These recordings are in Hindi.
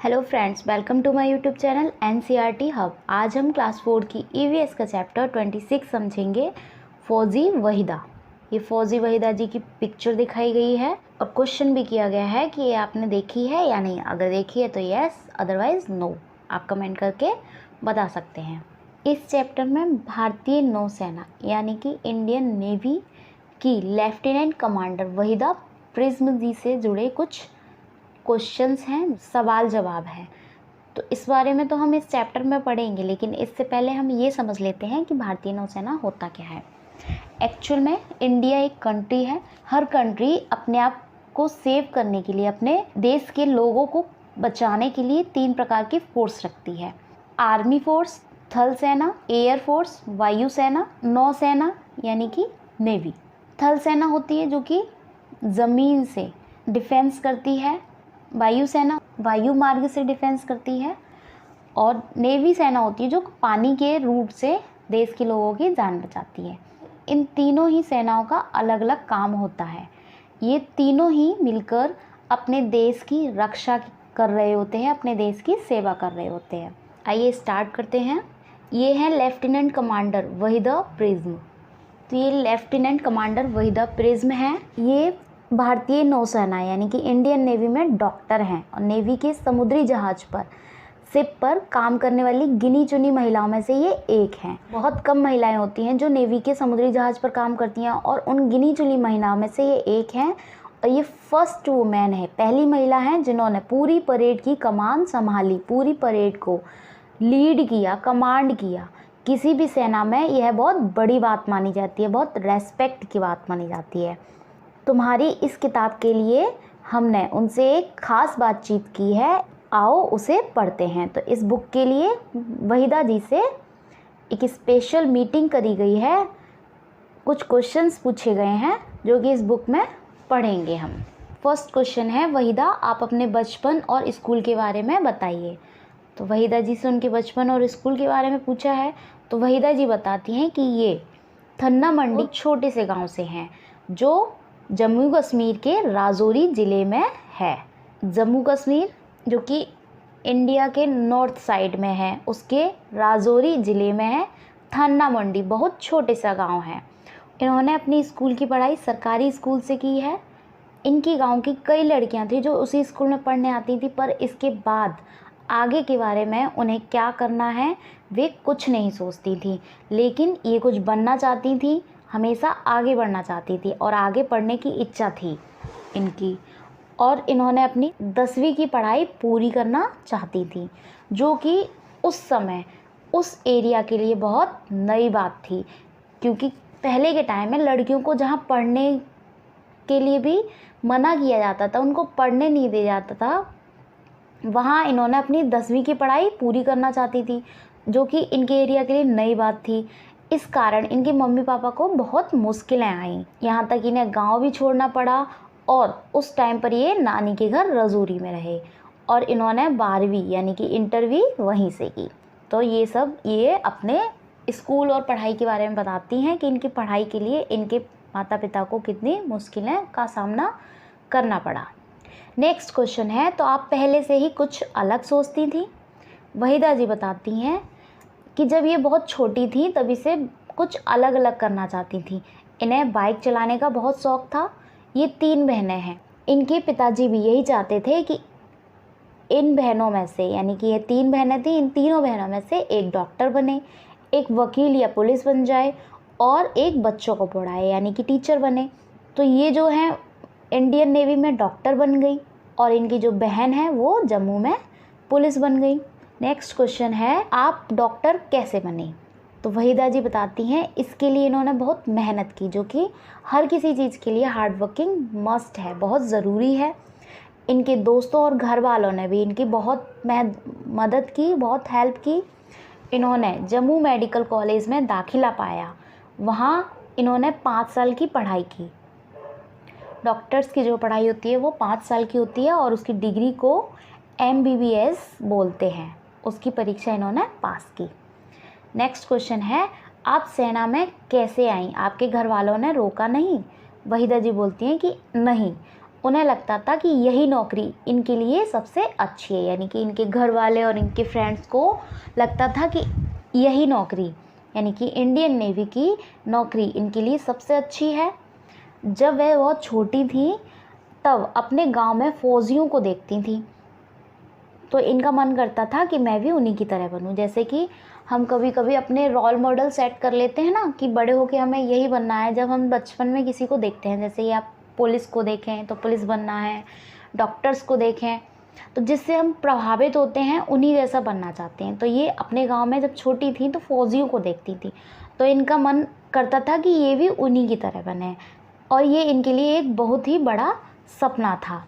Hello friends, welcome to my YouTube channel NCERT hub. आज हम क्लास 4 की ईवीएस का चैप्टर 26 समझेंगे, फौजी वहीदा। ये फौजी वहीदा जी की पिक्चर दिखाई गई है और क्वेश्चन भी किया गया है कि ये आपने देखी है या नहीं। अगर देखी है तो यस, अदरवाइज नो, आप कमेंट करके बता सकते हैं। इस चैप्टर में भारतीय नौसेना यानी कि इंडियन नेवी की लेफ्टिनेंट कमांडर वहीदा प्रिज्म जी से जुड़े कुछ क्वेश्चंस हैं, सवाल जवाब है। तो इस बारे में तो हम इस चैप्टर में पढ़ेंगे, लेकिन इससे पहले हम ये समझ लेते हैं कि भारतीय नौसेना होता क्या है। एक्चुअल में इंडिया एक कंट्री है। हर कंट्री अपने आप को सेव करने के लिए, अपने देश के लोगों को बचाने के लिए 3 प्रकार की फोर्स रखती है। आर्मी फोर्स, थल सेना, एयर फोर्स, वायु सेना, नौसेना यानी कि नेवी। थल सेना होती है जो कि ज़मीन से डिफेंस करती है, वायु सेना वायु मार्ग से डिफेंस करती है, और नेवी सेना होती है जो पानी के रूट से देश के लोगों की जान बचाती है। इन तीनों ही सेनाओं का अलग अलग काम होता है। ये तीनों ही मिलकर अपने देश की रक्षा कर रहे होते हैं, अपने देश की सेवा कर रहे होते हैं। आइए स्टार्ट करते हैं। ये है लेफ्टिनेंट कमांडर वहीदा प्रिज्म। तो ये लेफ्टिनेंट कमांडर वहीदा प्रिज्म है। ये भारतीय नौसेना यानी कि इंडियन नेवी में डॉक्टर हैं और नेवी के समुद्री जहाज पर, शिप पर काम करने वाली गिनी चुनी महिलाओं में से ये एक हैं। बहुत कम महिलाएं होती हैं जो नेवी के समुद्री जहाज पर काम करती हैं और उन गिनी चुनी महिलाओं में से ये एक हैं। और ये फर्स्ट वुमेन है, पहली महिला है जिन्होंने पूरी परेड की कमान संभाली, पूरी परेड को लीड किया, कमांड किया। किसी भी सेना में यह बहुत बड़ी बात मानी जाती है, बहुत रेस्पेक्ट की बात मानी जाती है। तुम्हारी इस किताब के लिए हमने उनसे एक ख़ास बातचीत की है, आओ उसे पढ़ते हैं। तो इस बुक के लिए वहीदा जी से एक स्पेशल मीटिंग करी गई है, कुछ क्वेश्चंस पूछे गए हैं जो कि इस बुक में पढ़ेंगे हम। फर्स्ट क्वेश्चन है, वहीदा आप अपने बचपन और स्कूल के बारे में बताइए। तो वहीदा जी से उनके बचपन और स्कूल के बारे में पूछा है। तो वहीदा जी बताती हैं कि ये थन्ना मंडी छोटे से गाँव से हैं जो जम्मू कश्मीर के राजौरी ज़िले में है। जम्मू कश्मीर जो कि इंडिया के नॉर्थ साइड में है, उसके राजौरी ज़िले में है। थन्ना मंडी बहुत छोटे सा गांव है। इन्होंने अपनी स्कूल की पढ़ाई सरकारी स्कूल से की है। इनकी गांव की कई लड़कियां थी जो उसी स्कूल में पढ़ने आती थी, पर इसके बाद आगे के बारे में उन्हें क्या करना है वे कुछ नहीं सोचती थी, लेकिन ये कुछ बनना चाहती थी, हमेशा आगे बढ़ना चाहती थी और आगे पढ़ने की इच्छा थी इनकी। और इन्होंने अपनी 10वीं की पढ़ाई पूरी करना चाहती थी, जो कि उस समय उस एरिया के लिए बहुत नई बात थी, क्योंकि पहले के टाइम में लड़कियों को जहाँ पढ़ने के लिए भी मना किया जाता था, उनको पढ़ने नहीं दिया जाता था, वहाँ इन्होंने अपनी 10वीं की पढ़ाई पूरी करना चाहती थी, जो कि इनके एरिया के लिए नई बात थी। इस कारण इनके मम्मी पापा को बहुत मुश्किलें आईं, यहाँ तक इन्हें गांव भी छोड़ना पड़ा और उस टाइम पर ये नानी के घर राजौरी में रहे और इन्होंने 12वीं यानी कि इंटरवी वहीं से की। तो ये सब ये अपने स्कूल और पढ़ाई के बारे में बताती हैं कि इनकी पढ़ाई के लिए इनके माता पिता को कितनी मुश्किलें का सामना करना पड़ा। नेक्स्ट क्वेश्चन है, तो आप पहले से ही कुछ अलग सोचती थी। वहीदा जी बताती हैं कि जब ये बहुत छोटी थी तभी से कुछ अलग अलग करना चाहती थी। इन्हें बाइक चलाने का बहुत शौक़ था। ये 3 बहनें हैं। इनके पिताजी भी यही चाहते थे कि इन बहनों में से, यानी कि ये 3 बहनें थी, इन तीनों बहनों में से एक डॉक्टर बने, एक वकील या पुलिस बन जाए और एक बच्चों को पढ़ाए यानी कि टीचर बने। तो ये जो है इंडियन नेवी में डॉक्टर बन गई और इनकी जो बहन है वो जम्मू में पुलिस बन गई। नेक्स्ट क्वेश्चन है, आप डॉक्टर कैसे बने। तो वहीदा जी बताती हैं इसके लिए इन्होंने बहुत मेहनत की, जो कि हर किसी चीज़ के लिए हार्ड वर्किंग मस्ट है, बहुत ज़रूरी है। इनके दोस्तों और घर वालों ने भी इनकी बहुत मदद की, बहुत हेल्प की। इन्होंने जम्मू मेडिकल कॉलेज में दाखिला पाया, वहाँ इन्होंने 5 साल की पढ़ाई की। डॉक्टर्स की जो पढ़ाई होती है वो 5 साल की होती है और उसकी डिग्री को MBBS बोलते हैं। उसकी परीक्षा इन्होंने पास की। नेक्स्ट क्वेश्चन है, आप सेना में कैसे आईं, आपके घर वालों ने रोका नहीं। वहीदा जी बोलती हैं कि नहीं, उन्हें लगता था कि यही नौकरी इनके लिए सबसे अच्छी है, यानी कि इनके घर वाले और इनके फ्रेंड्स को लगता था कि यही नौकरी यानी कि इंडियन नेवी की नौकरी इनके लिए सबसे अच्छी है। जब वह बहुत छोटी थी तब अपने गांव में फ़ौजियों को देखती थी, तो इनका मन करता था कि मैं भी उन्हीं की तरह बनूं। जैसे कि हम कभी कभी अपने रोल मॉडल सेट कर लेते हैं ना कि बड़े होके हमें यही बनना है। जब हम बचपन में किसी को देखते हैं, जैसे कि आप पुलिस को देखें तो पुलिस बनना है, डॉक्टर्स को देखें तो जिससे हम प्रभावित होते हैं उन्हीं जैसा बनना चाहते हैं। तो ये अपने गांव में जब छोटी थी तो फ़ौजियों को देखती थी, तो इनका मन करता था कि ये भी उन्हीं की तरह बने, और ये इनके लिए एक बहुत ही बड़ा सपना था।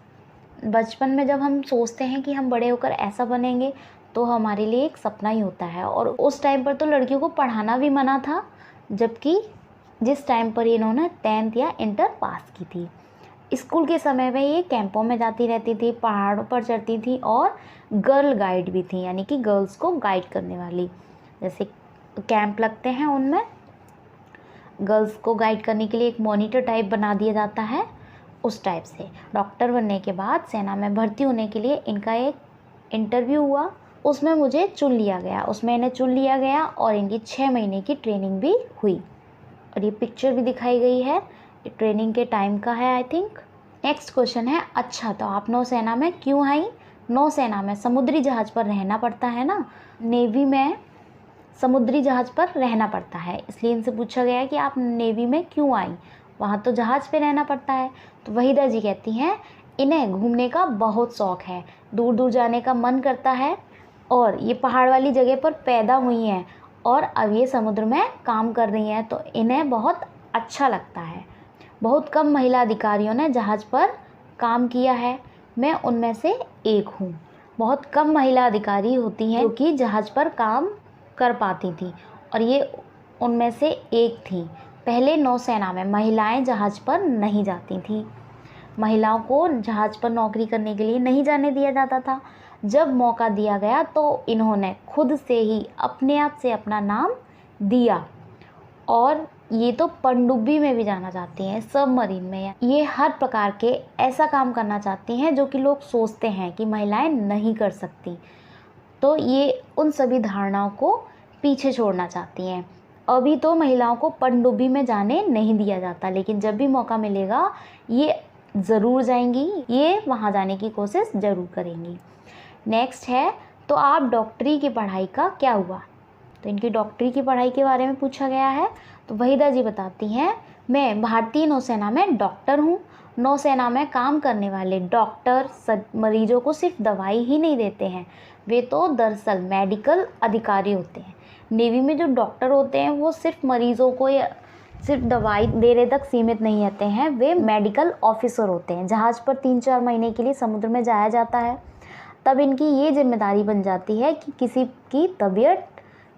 बचपन में जब हम सोचते हैं कि हम बड़े होकर ऐसा बनेंगे तो हमारे लिए एक सपना ही होता है। और उस टाइम पर तो लड़कियों को पढ़ाना भी मना था, जबकि जिस टाइम पर इन्होंने 10th या इंटर पास की थी। स्कूल के समय में ये कैंपों में जाती रहती थी, पहाड़ों पर चढ़ती थी और गर्ल गाइड भी थी, यानी कि गर्ल्स को गाइड करने वाली। जैसे कैंप लगते हैं उनमें गर्ल्स को गाइड करने के लिए एक मॉनिटर टाइप बना दिया जाता है, उस टाइप से। डॉक्टर बनने के बाद सेना में भर्ती होने के लिए इनका एक इंटरव्यू हुआ, उसमें मुझे चुन लिया गया और इनकी 6 महीने की ट्रेनिंग भी हुई। और ये पिक्चर भी दिखाई गई है, ट्रेनिंग के टाइम का है आई थिंक। नेक्स्ट क्वेश्चन है, अच्छा तो आप नौसेना में क्यों आई? नौसेना में समुद्री जहाज़ पर रहना पड़ता है ना, नेवी में समुद्री जहाज़ पर रहना पड़ता है, इसलिए इनसे पूछा गया कि आप नेवी में क्यों आई, वहाँ तो जहाज़ पे रहना पड़ता है। तो वहीदा जी कहती हैं इन्हें घूमने का बहुत शौक़ है, दूर दूर जाने का मन करता है, और ये पहाड़ वाली जगह पर पैदा हुई हैं और अब ये समुद्र में काम कर रही हैं, तो इन्हें बहुत अच्छा लगता है। बहुत कम महिला अधिकारियों ने जहाज़ पर काम किया है, मैं उनमें से एक हूँ। बहुत कम महिला अधिकारी होती हैं जो कि जहाज़ पर काम कर पाती थी, और ये उनमें से एक थी। पहले नौसेना में महिलाएं जहाज़ पर नहीं जाती थी, महिलाओं को जहाज़ पर नौकरी करने के लिए नहीं जाने दिया जाता था। जब मौका दिया गया तो इन्होंने खुद से ही अपने आप से अपना नाम दिया, और ये तो पनडुब्बी में भी जाना चाहती हैं, सबमरीन में। ये हर प्रकार के ऐसा काम करना चाहती हैं जो कि लोग सोचते हैं कि महिलाएं नहीं कर सकती, तो ये उन सभी धारणाओं को पीछे छोड़ना चाहती हैं। अभी तो महिलाओं को पनडुब्बी में जाने नहीं दिया जाता, लेकिन जब भी मौका मिलेगा ये ज़रूर जाएंगी, ये वहाँ जाने की कोशिश ज़रूर करेंगी। नेक्स्ट है, तो आप डॉक्टरी की पढ़ाई का क्या हुआ? तो इनकी डॉक्टरी की पढ़ाई के बारे में पूछा गया है। तो वहीदा जी बताती हैं, मैं भारतीय नौसेना में डॉक्टर हूँ। नौसेना में काम करने वाले डॉक्टर मरीजों को सिर्फ दवाई ही नहीं देते हैं, वे तो दरअसल मेडिकल अधिकारी होते हैं। नेवी में जो डॉक्टर होते हैं वो सिर्फ मरीज़ों को या सिर्फ दवाई देने तक सीमित नहीं रहते हैं, वे मेडिकल ऑफिसर होते हैं। जहाज़ पर 3-4 महीने के लिए समुद्र में जाया जाता है, तब इनकी ये जिम्मेदारी बन जाती है कि किसी की तबीयत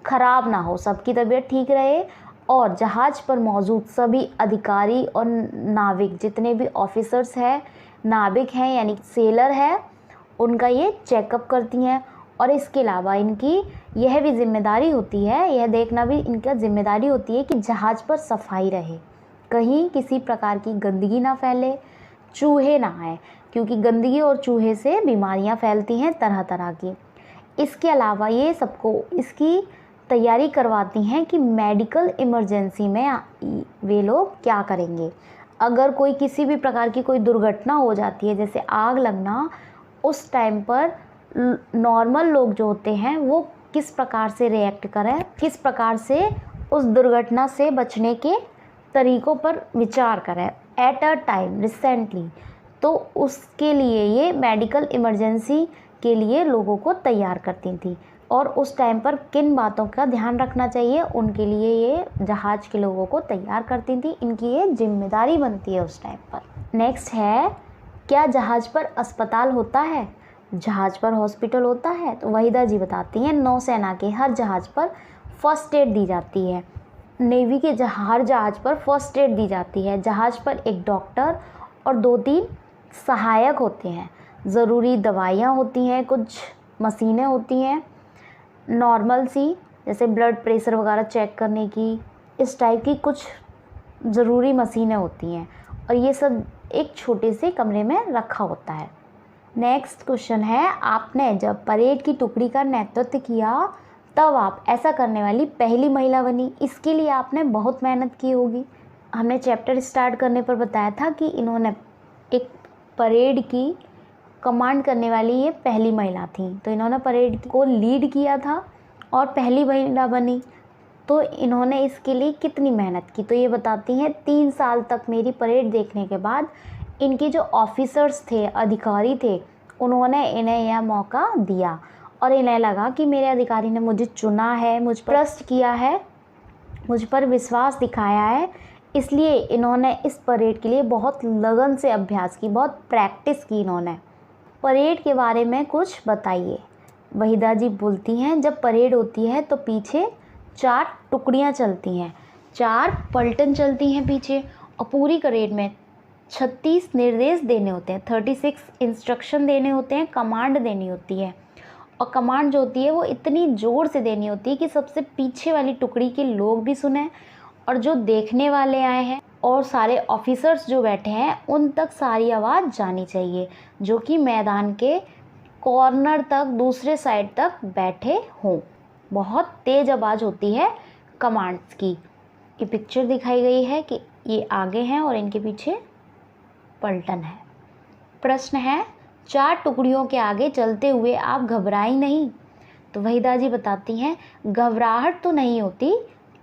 ख़राब ना हो, सबकी तबीयत ठीक रहे, और जहाज़ पर मौजूद सभी अधिकारी और नाविक जितने भी ऑफिसर्स हैं, नाविक हैं यानी सेलर है, उनका ये चेकअप करती हैं। और इसके अलावा इनकी यह भी जिम्मेदारी होती है, यह देखना भी इनका जिम्मेदारी होती है कि जहाज़ पर सफाई रहे, कहीं किसी प्रकार की गंदगी ना फैले, चूहे ना आए, क्योंकि गंदगी और चूहे से बीमारियां फैलती हैं तरह तरह की। इसके अलावा ये सबको इसकी तैयारी करवाती हैं कि मेडिकल इमरजेंसी में वे लोग क्या करेंगे। अगर कोई किसी भी प्रकार की कोई दुर्घटना हो जाती है, जैसे आग लगना, उस टाइम पर नॉर्मल लोग जो होते हैं वो किस प्रकार से रिएक्ट करें, किस प्रकार से उस दुर्घटना से बचने के तरीक़ों पर विचार करें एट अ टाइम रिसेंटली। तो उसके लिए ये मेडिकल इमरजेंसी के लिए लोगों को तैयार करती थी, और उस टाइम पर किन बातों का ध्यान रखना चाहिए उनके लिए ये जहाज़ के लोगों को तैयार करती थी। इनकी ये जिम्मेदारी बनती है उस टाइम पर। नेक्स्ट है, क्या जहाज़ पर अस्पताल होता है? जहाज़ पर हॉस्पिटल होता है? तो वहीदा जी बताती हैं, नौसेना के हर जहाज़ पर फर्स्ट एड दी जाती है। नेवी के हर जहाज़ पर फर्स्ट एड दी जाती है। जहाज़ पर एक डॉक्टर और 2-3 सहायक होते हैं। ज़रूरी दवाइयाँ होती हैं, कुछ मशीनें होती हैं नॉर्मल सी, जैसे ब्लड प्रेशर वगैरह चेक करने की, इस टाइप की कुछ ज़रूरी मशीनें होती हैं। और ये सब एक छोटे से कमरे में रखा होता है। नेक्स्ट क्वेश्चन है, आपने जब परेड की टुकड़ी का नेतृत्व किया तब आप ऐसा करने वाली पहली महिला बनी। इसके लिए आपने बहुत मेहनत की होगी। हमने चैप्टर स्टार्ट करने पर बताया था कि इन्होंने एक परेड की कमांड करने वाली ये पहली महिला थी, तो इन्होंने परेड को लीड किया था और पहली महिला बनी। तो इन्होंने इसके लिए कितनी मेहनत की, तो ये बताती हैं 3 साल तक मेरी परेड देखने के बाद इनके जो ऑफिसर्स थे, अधिकारी थे, उन्होंने इन्हें यह मौका दिया और इन्हें लगा कि मेरे अधिकारी ने मुझे चुना है, मुझ पर ट्रस्ट किया है, मुझ पर विश्वास दिखाया है, इसलिए इन्होंने इस परेड के लिए बहुत लगन से अभ्यास की, बहुत प्रैक्टिस की इन्होंने। परेड के बारे में कुछ बताइए। वहीदा जी बोलती हैं, जब परेड होती है तो पीछे 4 टुकड़ियाँ चलती हैं, 4 पलटन चलती हैं पीछे, और पूरी परेड में 36 निर्देश देने होते हैं, 36 इंस्ट्रक्शन देने होते हैं, कमांड देनी होती है। और कमांड जो होती है वो इतनी ज़ोर से देनी होती है कि सबसे पीछे वाली टुकड़ी के लोग भी सुने और जो देखने वाले आए हैं और सारे ऑफिसर्स जो बैठे हैं उन तक सारी आवाज़ जानी चाहिए, जो कि मैदान के कॉर्नर तक, दूसरे साइड तक बैठे हों। बहुत तेज़ आवाज़ होती है कमांड्स की। ये पिक्चर दिखाई गई है कि ये आगे हैं और इनके पीछे पलटन है। प्रश्न है, 4 टुकड़ियों के आगे चलते हुए आप घबराई नहीं? तो वहीदा जी बताती हैं, घबराहट तो नहीं होती,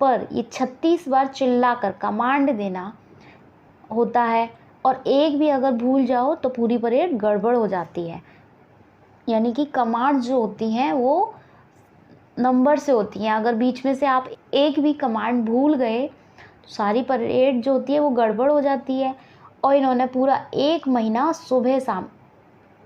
पर ये 36 बार चिल्लाकर कमांड देना होता है और एक भी अगर भूल जाओ तो पूरी परेड गड़बड़ हो जाती है। यानी कि कमांड जो होती हैं वो नंबर से होती हैं, अगर बीच में से आप एक भी कमांड भूल गए तो सारी परेड जो होती है वो गड़बड़ हो जाती है। और इन्होंने पूरा 1 महीना सुबह शाम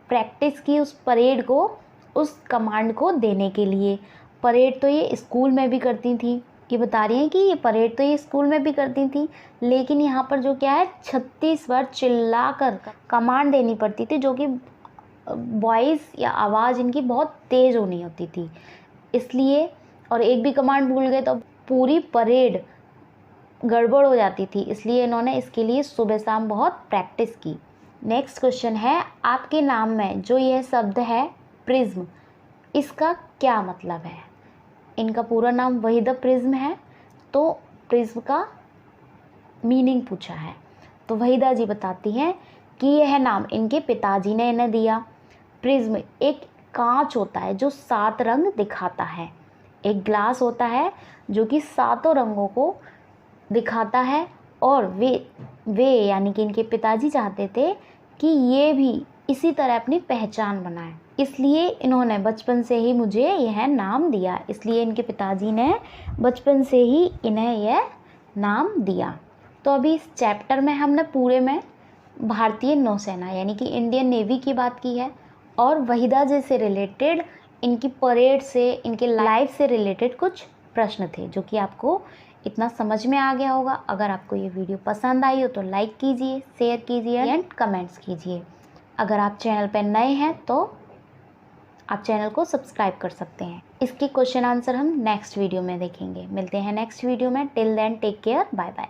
प्रैक्टिस की उस परेड को, उस कमांड को देने के लिए। परेड तो ये स्कूल में भी करती थी, ये बता रही हैं कि ये परेड तो ये स्कूल में भी करती थी, लेकिन यहाँ पर जो क्या है 36 बार चिल्लाकर कमांड देनी पड़ती थी, जो कि वॉइस या आवाज़ इनकी बहुत तेज़ होनी होती थी इसलिए। और एक भी कमांड भूल गए तो पूरी परेड गड़बड़ हो जाती थी, इसलिए इन्होंने इसके लिए सुबह शाम बहुत प्रैक्टिस की। नेक्स्ट क्वेश्चन है, आपके नाम में जो यह शब्द है प्रिज्म, इसका क्या मतलब है? इनका पूरा नाम वहीदा प्रिज्म है, तो प्रिज्म का मीनिंग पूछा है। तो वहीदा जी बताती हैं कि यह नाम इनके पिताजी ने इन्हें दिया। प्रिज्म एक कांच होता है जो 7 रंग दिखाता है, एक ग्लास होता है जो कि 7 रंगों को दिखाता है, और वे यानी कि इनके पिताजी चाहते थे कि ये भी इसी तरह अपनी पहचान बनाए, इसलिए इन्होंने बचपन से ही मुझे यह नाम दिया। इसलिए इनके पिताजी ने बचपन से ही इन्हें यह नाम दिया। तो अभी इस चैप्टर में हमने पूरे में भारतीय नौसेना यानी कि इंडियन नेवी की बात की है, और वहीदा जी से रिलेटेड, इनकी परेड से, इनके लाइफ से रिलेटेड कुछ प्रश्न थे, जो कि आपको इतना समझ में आ गया होगा। अगर आपको ये वीडियो पसंद आई हो तो लाइक कीजिए, शेयर कीजिए एंड कमेंट्स कीजिए। अगर आप चैनल पर नए हैं तो आप चैनल को सब्सक्राइब कर सकते हैं। इसकी क्वेश्चन आंसर हम नेक्स्ट वीडियो में देखेंगे। मिलते हैं नेक्स्ट वीडियो में। Till then take care, bye bye.